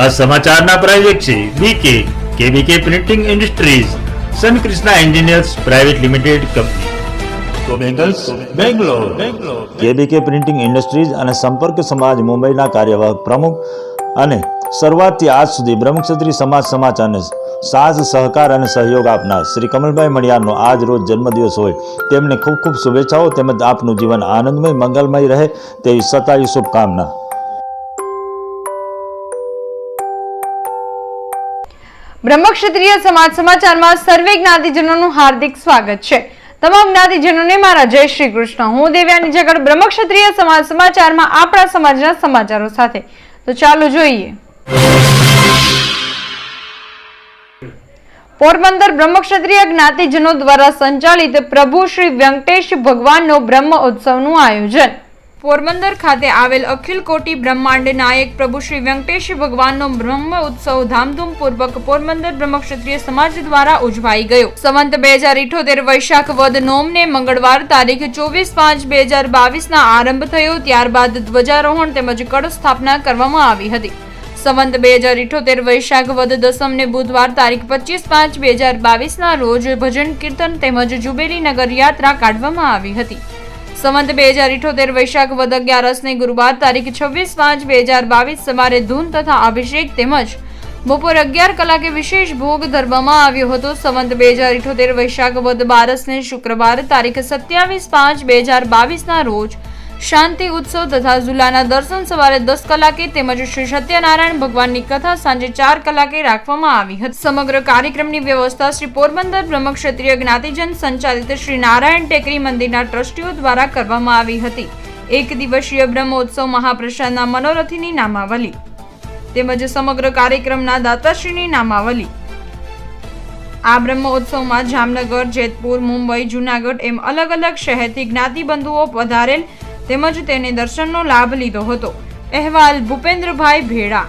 આ સમાચારના પ્રાયોજક છે BK KBK printing industries, sun Krishna engineers private limited company, Bangalore. KBK printing industries અને સંપર્ક સમાજ મુંબઈના કાર્યવાહક પ્રમુખ અને શરૂઆતથી આજ સુધી બ્રહ્મક્ષત્રિય સમાજ સમાચારને સાથ સહકાર અને સહયોગ આપનાર શ્રી કમલભાઈ મણિયારનો આજ રોજ જન્મદિવસ હોય તેમને ખૂબ ખૂબ શુભેચ્છાઓ તેમજ આપનું જીવન આનંદમય મંગલમય રહે તેવી સતાઈ શુભકામના। બ્રહ્મક્ષત્રિય સમાજ સમાચારમાં સર્વે જ્ઞાતિજનોનું હાર્દિક સ્વાગત છે। તમામ જ્ઞાતિજનોને મારા જય શ્રી કૃષ્ણ। હું દેવ્યાની જગડ બ્રહ્મક્ષત્રિય સમાજ સમાચારમાં આપણા સમાજના સમાચારો સાથે। તો ચાલો જોઈએ। પોરબંદર બ્રહ્મક્ષત્રિય જ્ઞાતિજનો દ્વારા સંચાલિત પ્રભુ શ્રી વેંકટેશ ભગવાનનો બ્રહ્મ ઉત્સવનું આયોજન। પોરબંદર ખાતે આવેલ અખિલ કોટી બ્રહ્માંડ નાયક પ્રભુ શ્રી વેંકટેશ ભગવાનનો બ્રહ્મ ઉત્સવ ધામધૂમપૂર્વક પોરબંદર બ્રહ્મક્ષત્રિય સમાજ દ્વારા ઉજવાઈ ગયો। સંવંત 2078 વૈશાખ વદ નોમને મંગળવાર તારીખ 24/5/2022 આરંભ થયો। ત્યારબાદ ધ્વજારોહણ તેમજ કળશ સ્થાપના કરવામાં આવી હતી। સંવંત 2078 વૈશાખ વદ દસમને બુધવાર તારીખ 25/5/2022 રોજ ભજન કીર્તન તેમજ જુબેલી નગર યાત્રા કાઢવામાં આવી હતી। સંવંત 2078 વૈશાખ વદ 11ને ગુરુવાર તારીખ 26/5/2022 સવારે ધૂન તથા અભિષેક તેમજ બપોર 11 કલાકે વિશેષ ભોગ ધરવામાં આવ્યો હતો। સંવંત 2078 વૈશાખ વદ 12ને શુક્રવાર તારીખ 27/5/2022 રોજ શાંતિ ઉત્સવ તથા ઝુલાના દર્શન સવારે 10 કલાકે તેમજ શ્રી સત્યનારાયણ ભગવાનની કથા સાંજે 4 કલાકે રાખવામાં આવી હતી। સમગ્ર કાર્યક્રમની વ્યવસ્થા શ્રી પોરબંદર બ્રહ્મક્ષત્રિય જ્ઞાતિજન સંચાલિત શ્રી નારાયણ ટેકરી મંદિરના ટ્રસ્ટીઓ દ્વારા કરવામાં આવી હતી। એક દિવસીય બ્રહ્મોત્સવ મહાપ્રસાદના મનોરથીની નામાવલી તેમજ સમગ્ર કાર્યક્રમના દાતાશ્રીની નામાવલી। આ બ્રહ્મોત્સવમાં જામનગર, જેતપુર, મુંબઈ, જૂનાગઢ એમ અલગ અલગ શહેરથી જ્ઞાતિબંધુઓ પધારેલ તેમજ તેને દર્શનનો લાભ લીધો હતો। અહેવાલ ભૂપેન્દ્રભાઈ ભેડા।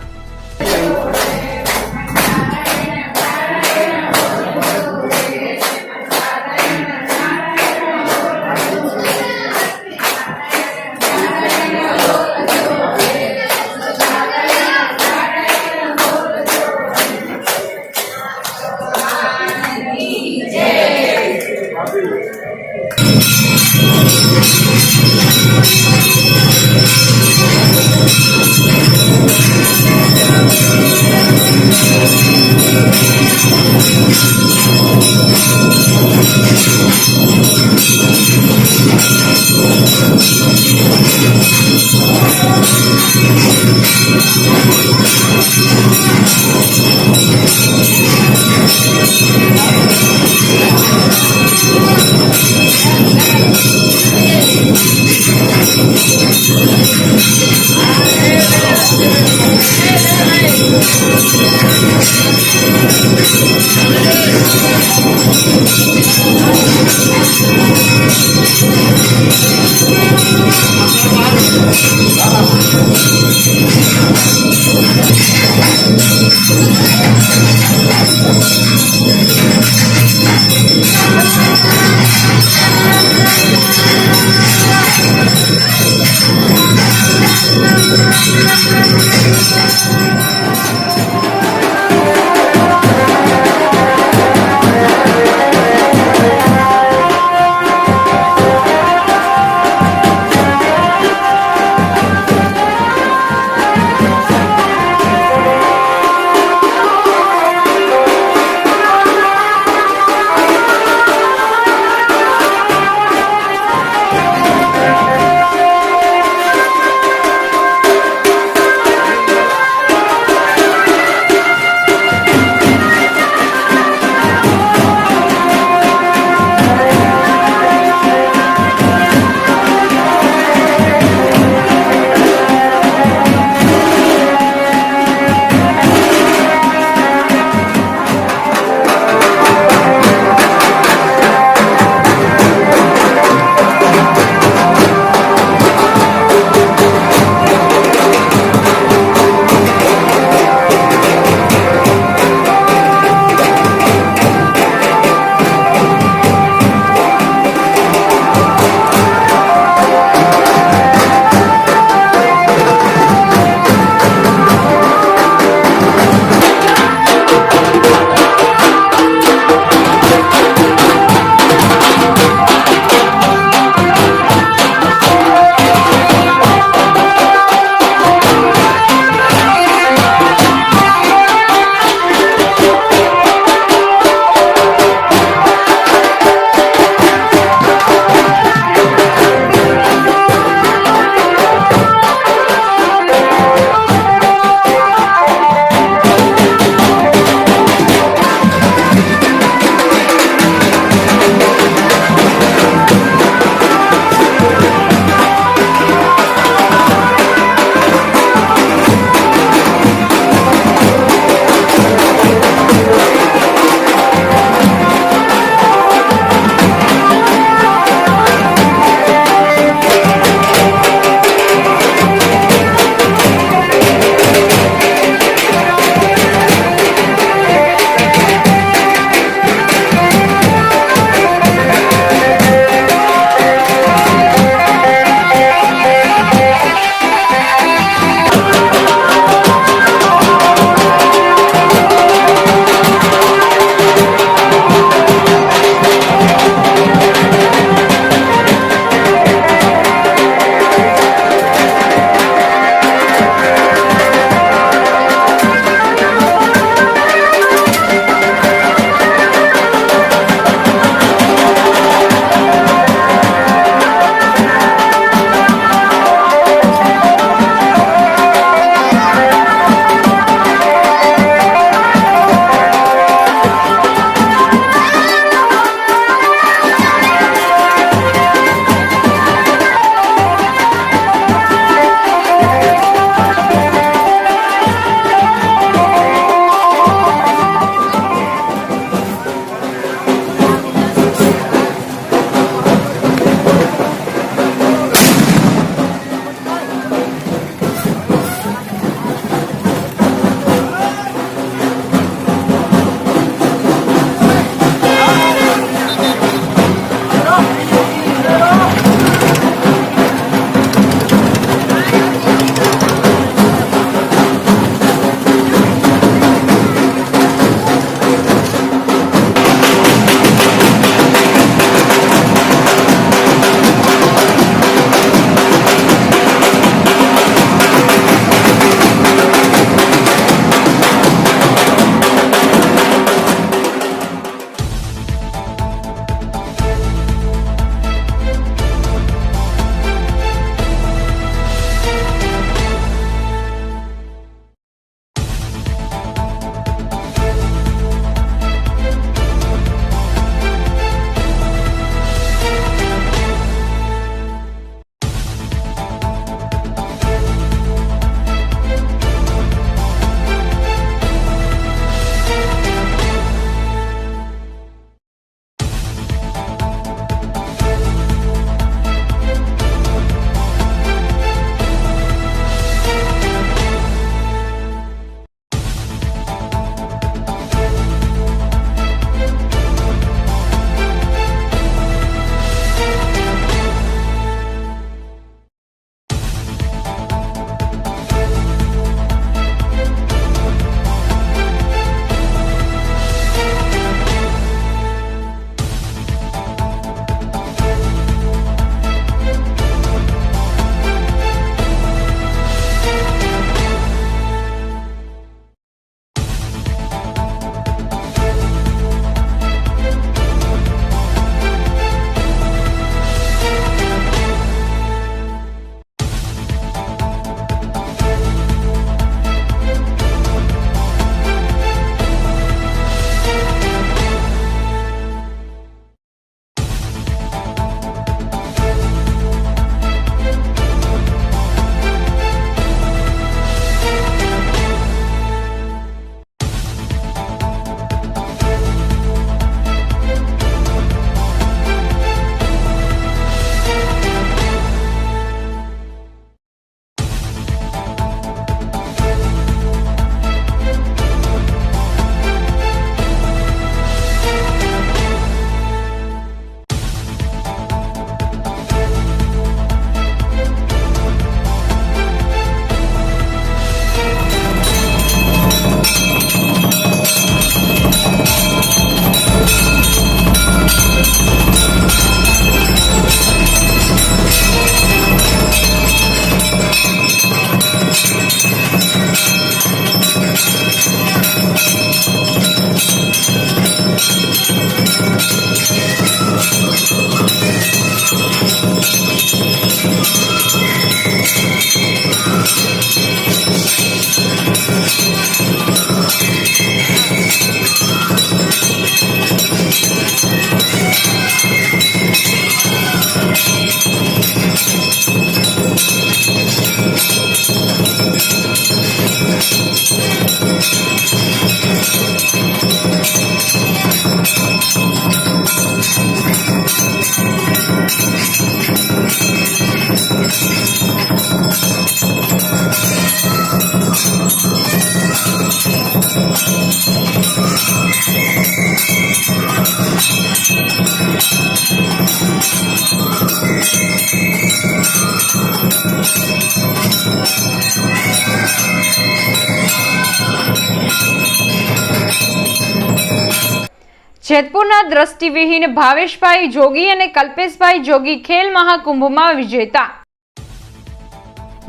જેતપુરના દ્રષ્ટિવિહીન ભાવેશભાઈ જોગી અને કલ્પેશભાઈ જોગી ખેલ મહાકુંભમાં વિજેતા.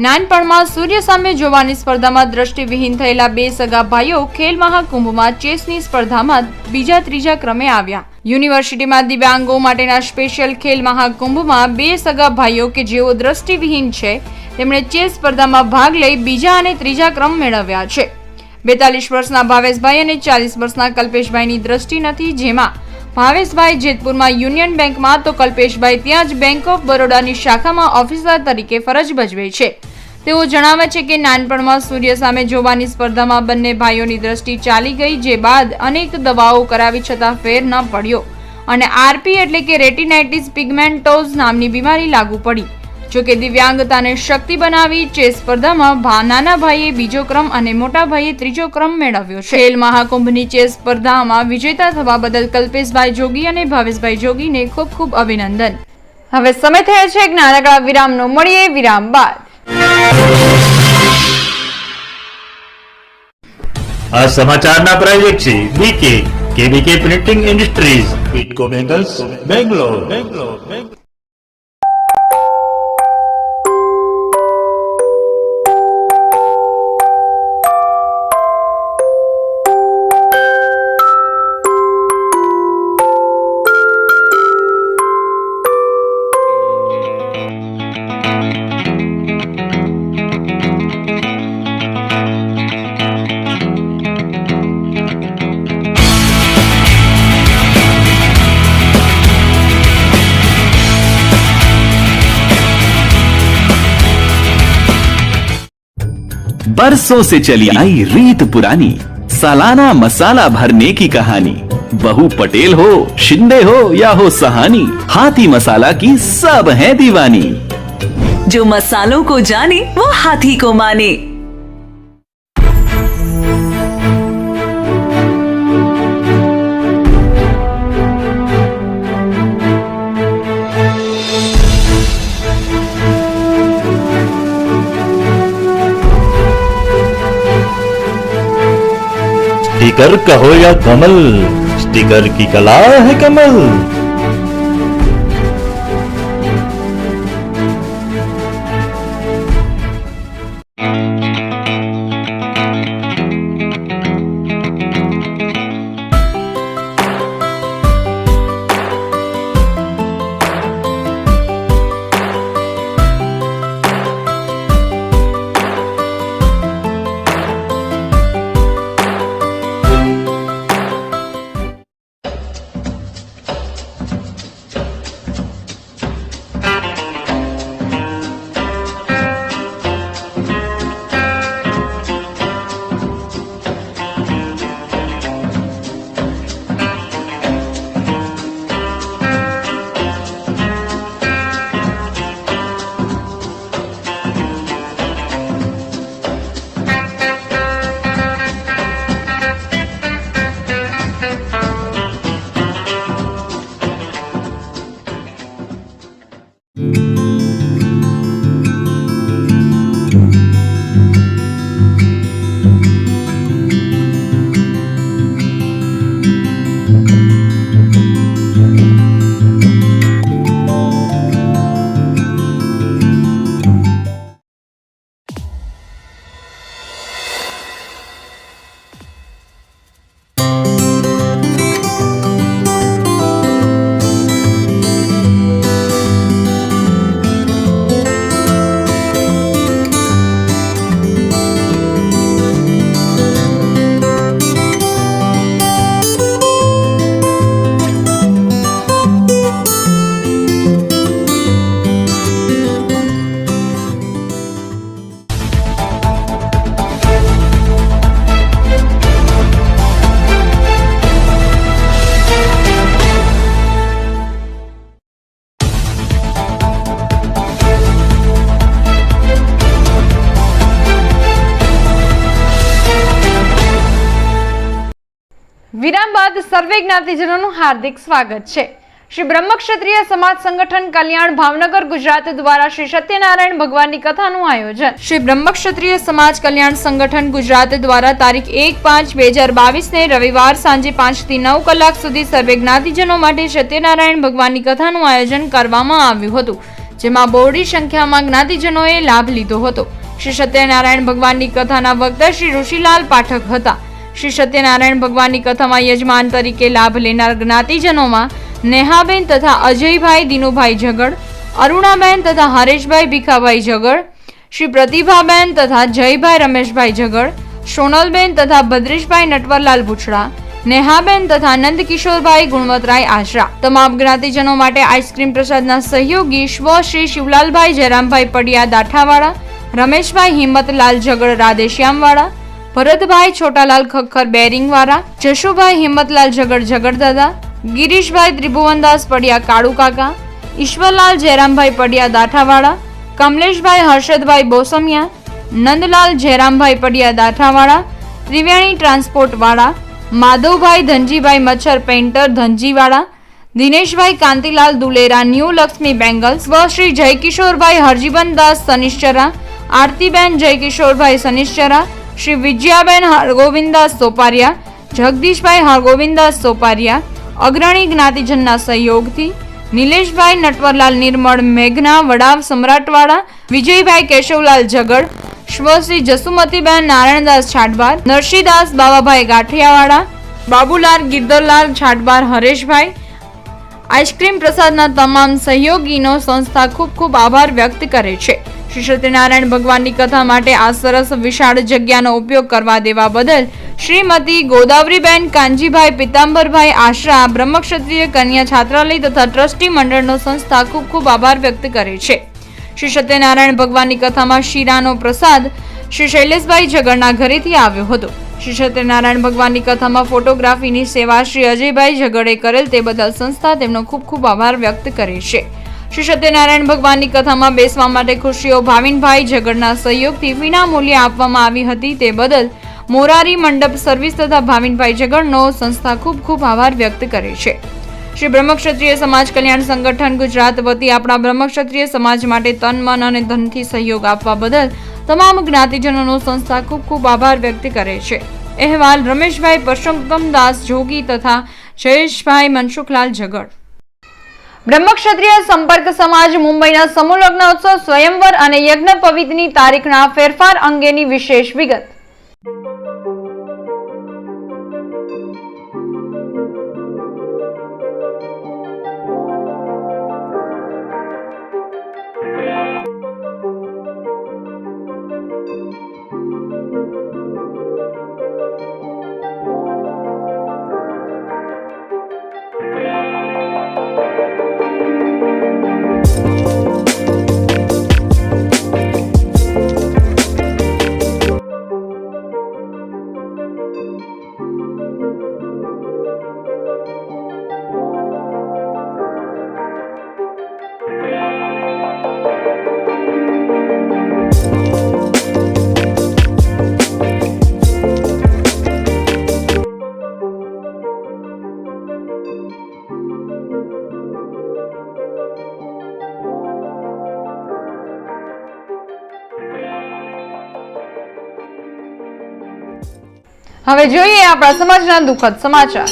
નાનપણમાં સૂર્ય સામે જોવાની સ્પર્ધામાં દ્રષ્ટિવિહીન થયેલા બે સગા ભાઈઓ ખેલ મહાકુંભમાં ચેસની સ્પર્ધામાં બીજા ત્રીજા ક્રમે આવ્યા. યુનિવર્સિટીમાં દિવ્યાંગો માટેના સ્પેશિયલ ખેલ મહાકુંભમાં બે સગા ભાઈઓ કે જેઓ દ્રષ્ટિવિહીન છે તેમણે ચેસ સ્પર્ધામાં ભાગ લઈ બીજા અને ત્રીજા ક્રમ મેળવ્યા છે. 42 વર્ષના ભાવેશભાઈ અને 40 વર્ષના કલ્પેશભાઈની દ્રષ્ટિ નથી, જેમાં ભાવેશભાઈ જેતપુરમાં યુનિયન બેંકમાં તો કલ્પેશભાઈ ત્યાં જ બેંક ઓફ બરોડાની શાખામાં ઓફિસર તરીકે ફરજ ભજવે છે. તેઓ જણાવે છે કે નાનપણમાં સૂર્ય સામે જોવાની સ્પર્ધામાં બંને ભાઈઓની દ્રષ્ટિ ચાલી ગઈ, જે બાદ અનેક દવાઓ કરાવી છતાં ફેર ન પડ્યો અને આરપી એટલે કે રેટિનાઇટિસ પિગમેન્ટોઝ નામની બીમારી લાગુ પડી. જોકે દિવ્યાંગતાને શક્તિ બનાવી ચેસ સ્પર્ધામાં નાના ભાઈએ બીજો ક્રમ અને મોટા ભાઈએ ત્રીજો ક્રમ મેળવ્યો છે. ખેલ મહાકુંભની ચેસ સ્પર્ધામાં વિજેતા થવા બદલ કલ્પેશભાઈ જોગી અને ભાવેશભાઈ જોગીને ખૂબ ખૂબ અભિનંદન. હવે સમય થયો છે એક નાનકડા વિરામનો. મળીએ વિરામ બાદ. આ સમાચારના પ્રાયોજક છે BK KBK printing industries, ઇટકો bangles, Bangalore. बरसों से चली आई रीत पुरानी, सालाना मसाला भरने की कहानी. बहू पटेल हो, शिंदे हो या हो सहानी, हाथी मसाला की सब हैं दीवानी. जो मसालों को जाने वो हाथी को माने. स्टिकर कहो या कमल, स्टिकर की कला है कमल. વિરામ બાદ સર્વે જ્ઞાતિજનોનું હાર્દિક સ્વાગત છે। શ્રી બ્રહ્મક્ષત્રિય સમાજ સંગઠન કલ્યાણ ભાવનગર ગુજરાત દ્વારા શ્રી સત્યનારાયણ ભગવાનની કથાનું આયોજન। શ્રી બ્રહ્મક્ષત્રિય સમાજ કલ્યાણ સંગઠન ગુજરાત દ્વારા તારીખ 1/5/2022 ને રવિવાર સાંજે 5 થી 9 કલાક સુધી સર્વે જ્ઞાતિજનો માટે સત્યનારાયણ ભગવાનની કથાનું આયોજન કરવામાં આવ્યું હતું, જેમાં બહોળી સંખ્યામાં જ્ઞાતિજનોએ લાભ લીધો હતો। શ્રી સત્યનારાયણ ભગવાનની કથાના વક્તા શ્રી ઋષિલાલ પાઠક હતા। શ્રી સત્યનારાયણ ભગવાનની કથામાં યજમાન તરીકે લાભ લેનાર જ્ઞાતિજનોમાં નેહાબેન તથા અજયભાઈ દિનુભાઈ ઝગડ, અરુણાબેન તથા હરેશભાઈ ભીખાભાઈ ઝગડ, શ્રી પ્રતિભાબેન તથા જયભાઈ રમેશભાઈ ઝગડ, સોનલબેન તથા ભદ્રેશભાઈ નટવરલાલ ભૂછડા, નેહાબેન તથા નંદકિશોરભાઈ ગુણવતરાય આશરા। તમામ જ્ઞાતિજનો માટે આઈસ્ક્રીમ પ્રસાદના સહયોગી શ્રી શિવલાલભાઈ જયરામભાઈ પડિયા દાઠાવાળા, રમેશભાઈ હિંમતલાલ ઝગડ રાધેશ્યામવાળા, ભરતભાઈ છોટાલાલ ખક્કર બેરિંગવાળા, જશુભાઈ હિંમતલાલ ઝગડ ઝગડદાદા, ગિરીશભાઈ ત્રિભુવનદાસ પડિયા કાળુ કાકા, ઈશ્વરલાલ જયરામભાઈ પડિયા દાઠાવાળા, કમલેશભાઈ હર્ષદભાઈ બોસમિયા, નંદલાલ જયરામભાઈ પડિયા દાઠાવાળા, ત્રિવેણી ટ્રાન્સપોર્ટવાળા, માધવભાઈ ધનજીભાઈ મચ્છર પેઇન્ટર ધનજીવાળા, દિનેશભાઈ કાંતિલાલ દુલેરા ન્યૂ લક્ષ્મી બેંગલ્સ, શ્રી જયકિશોરભાઈ હરજીબનદાસ સનિશ્ચરા, આરતીબેન જયકિશોરભાઈ સનિશ્ચરા, શ્રી વિજયાબેન હરગોવિંદાસ સોપારિયા, જગદીશભાઈ હરગોવિંદાસ સોપારિયા, અગ્રણી જ્ઞાતિજનના સહયોગથી નિલેશભાઈ નટવરલાલ નિર્મળ મેઘના વડાવ સમ્રાટવાળા, વિજયભાઈ કેશવલાલ ઝગડ, શ્રી જસુમતીબેન નારાયણદાસ છાટબાર, નરસિંહદાસ બાવાભાઈ ગાંઠિયાવાળા, બાબુલાલ ગિરધરલાલ છાટબાર હરેશભાઈ। આઈસ્ક્રીમ પ્રસાદના તમામ સહયોગીનો સંસ્થા ખૂબ ખૂબ આભાર વ્યક્ત કરે છે। શ્રી સત્યનારાયણ ભગવાનની કથા માટે આ સરસ વિશાળ જગ્યાનો ઉપયોગ કરવા દેવા બદલ શ્રીમતી ગોદાવરીબેન કાનજીભાઈ પિતાંબરભાઈ આશરા બ્રહ્મક્ષત્રિય કન્યા છાત્રાલય તથા ટ્રસ્ટી મંડળનો સંસ્થા ખૂબ ખૂબ આભાર વ્યક્ત કરે છે। શ્રી સત્યનારાયણ ભગવાનની કથામાં શીરાનો પ્રસાદ શ્રી શૈલેષભાઈ ઝગડના ઘરેથી આવ્યો હતો। શ્રી સત્યનારાયણ ભગવાનની કથામાં ફોટોગ્રાફીની સેવા શ્રી અજયભાઈ ઝગડે કરેલ તે બદલ સંસ્થા તેમનો ખૂબ ખૂબ આભાર વ્યક્ત કરે છે। શ્રી સત્યનારાયણ ભગવાનની કથામાં બેસવા માટે ખુશીઓ ભાવિનભાઈ ઝગડના સહયોગથી વિના મૂલ્યે આપવામાં આવી હતી, તે બદલ મોરારી મંડપ સર્વિસ તથા ભાવિનભાઈ ઝગડનો સંસ્થા ખૂબ ખૂબ આભાર વ્યક્ત કરે છે। શ્રી બ્રહ્મક્ષત્રિય સમાજ કલ્યાણ સંગઠન ગુજરાત વતી આપણા બ્રહ્મક્ષત્રિય સમાજ માટે તન મન અને ધનથી સહયોગ આપવા બદલ તમામ જ્ઞાતિજનોનો સંસ્થા ખૂબ ખૂબ આભાર વ્યક્ત કરે છે। અહેવાલ રમેશભાઈ પરસોત્તમદાસ જોગી તથા જયેશભાઈ મનસુખલાલ ઝગડ। બ્રહ્મક્ષત્રિય સંપર્ક સમાજ મુંબઈના સમૂહ લગ્નોત્સવ સ્વયંવર અને યજ્ઞ પવિત્રની તારીખના ફેરફાર અંગેની વિશેષ વિગત। હવે જોઈએ આપણા સમાજના દુઃખદ સમાચાર।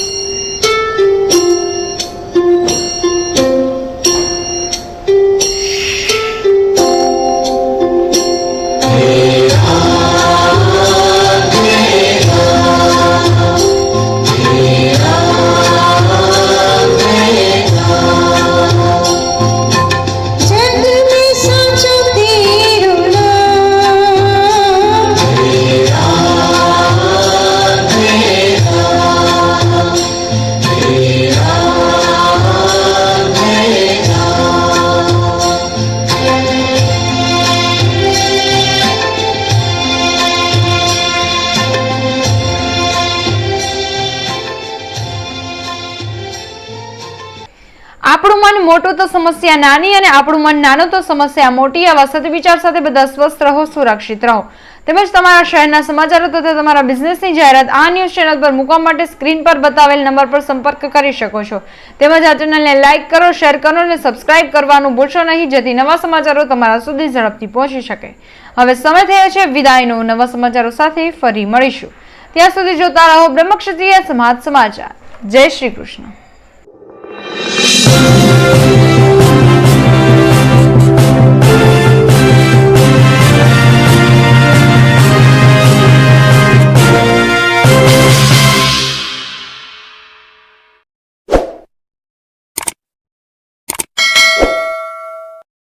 આપણું મન મોટું તો સમસ્યા નાની અને આપણું મન નાનું તો સમસ્યા મોટી. આવા સદવિચાર સાથે બધા સ્વસ્થ રહો, સુરક્ષિત રહો. તેમજ તમારા શહેરના સમાચારો તથા તમારા બિઝનેસની જાહેરાત આ ન્યૂઝ ચેનલ પર મૂકવા માટે સ્ક્રીન પર બતાવેલ નંબર પર સંપર્ક કરી શકો છો. તેમજ આ ચેનલને લાઇક કરો, શેર કરો અને સબસ્ક્રાઇબ કરવાનું ભૂલશો નહીં, જેથી નવા સમાચારો તમારા સુધી ઝડપથી પહોંચી શકે. હવે સમય થયો છે વિદાયનો. નવા સમાચારો સાથે ફરી મળીશું. ત્યાં સુધી જોતા રહો બ્રહ્મક્ષત્રિય સમાજ સમાચાર. જય શ્રી કૃષ્ણ.